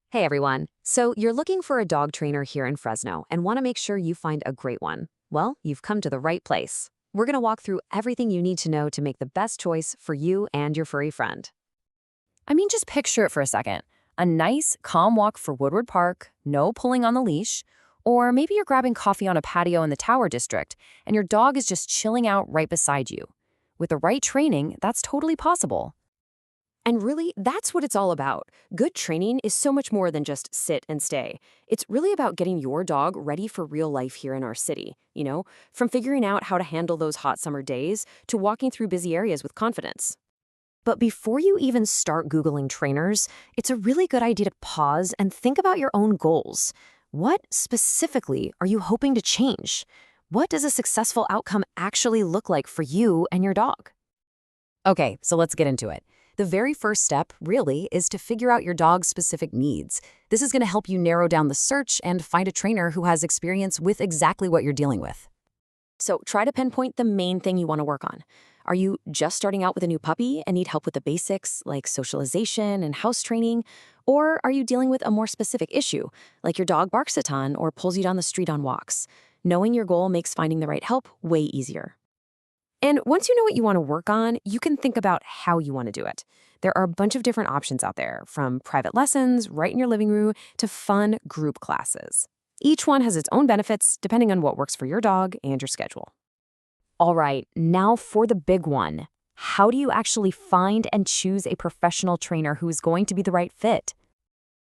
Hey everyone. So you're looking for a dog trainer here in Fresno and want to make sure you find a great one. Well, you've come to the right place. We're going to walk through everything you need to know to make the best choice for you and your furry friend. Just picture it for a second. A nice, calm walk for Woodward Park, no pulling on the leash, or maybe you're grabbing coffee on a patio in the Tower District and your dog is just chilling out right beside you. With the right training, that's totally possible. And really, that's what it's all about. Good training is so much more than just sit and stay. It's really about getting your dog ready for real life here in our city, from figuring out how to handle those hot summer days to walking through busy areas with confidence. But before you even start Googling trainers, it's a really good idea to pause and think about your own goals. What specifically are you hoping to change? What does a successful outcome actually look like for you and your dog? Okay, so let's get into it. The very first step, really, is to figure out your dog's specific needs. This is going to help you narrow down the search and find a trainer who has experience with exactly what you're dealing with. So try to pinpoint the main thing you want to work on. Are you just starting out with a new puppy and need help with the basics like socialization and house training? Or are you dealing with a more specific issue, like your dog barks a ton or pulls you down the street on walks? Knowing your goal makes finding the right help way easier. And once you know what you want to work on, you can think about how you want to do it. There are a bunch of different options out there, from private lessons right in your living room to fun group classes. Each one has its own benefits depending on what works for your dog and your schedule. All right, now for the big one. How do you actually find and choose a professional trainer who is going to be the right fit?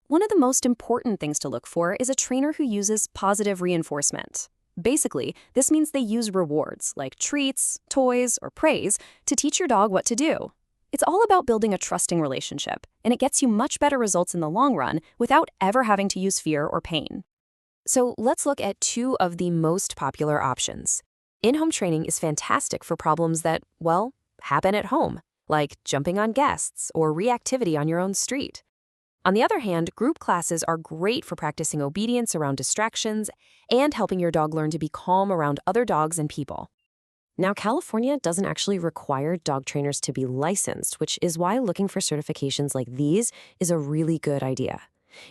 One of the most important things to look for is a trainer who uses positive reinforcement. Basically, this means they use rewards like treats, toys, or praise to teach your dog what to do. It's all about building a trusting relationship, and it gets you much better results in the long run without ever having to use fear or pain. So let's look at two of the most popular options. In-home training is fantastic for problems that, well, happen at home, like jumping on guests or reactivity on your own street. On the other hand, group classes are great for practicing obedience around distractions and helping your dog learn to be calm around other dogs and people. Now, California doesn't actually require dog trainers to be licensed, which is why looking for certifications like these is a really good idea.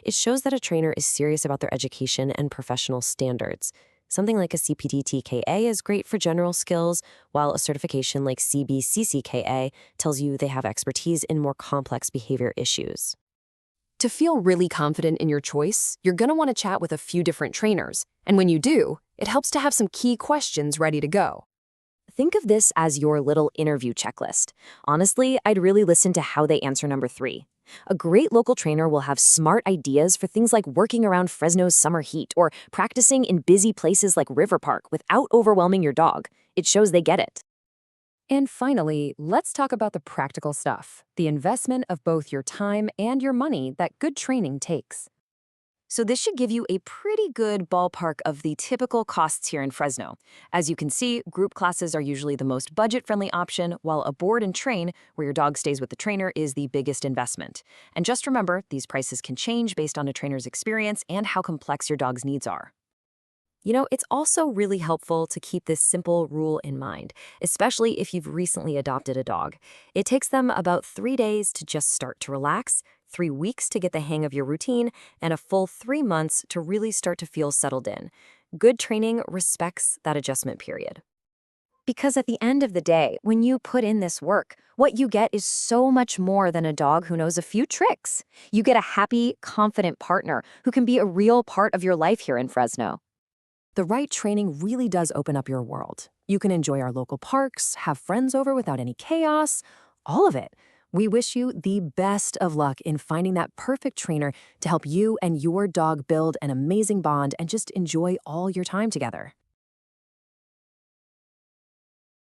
It shows that a trainer is serious about their education and professional standards. Something like a CPD-TKA is great for general skills, while a certification like CBCCKA tells you they have expertise in more complex behavior issues. To feel really confident in your choice, you're going to want to chat with a few different trainers. And when you do, it helps to have some key questions ready to go. Think of this as your little interview checklist. Honestly, I'd really listen to how they answer number 3. A great local trainer will have smart ideas for things like working around Fresno's summer heat or practicing in busy places like River Park without overwhelming your dog. It shows they get it. And finally, let's talk about the practical stuff, the investment of both your time and your money that good training takes. So this should give you a pretty good ballpark of the typical costs here in Fresno. As you can see, group classes are usually the most budget-friendly option, while a board and train, where your dog stays with the trainer, is the biggest investment. And just remember, these prices can change based on a trainer's experience and how complex your dog's needs are. It's also really helpful to keep this simple rule in mind, especially if you've recently adopted a dog. It takes them about 3 days to just start to relax, 3 weeks to get the hang of your routine, and a full 3 months to really start to feel settled in. Good training respects that adjustment period. Because at the end of the day, when you put in this work, what you get is so much more than a dog who knows a few tricks. You get a happy, confident partner who can be a real part of your life here in Fresno. The right training really does open up your world. You can enjoy our local parks, have friends over without any chaos, all of it. We wish you the best of luck in finding that perfect trainer to help you and your dog build an amazing bond and just enjoy all your time together.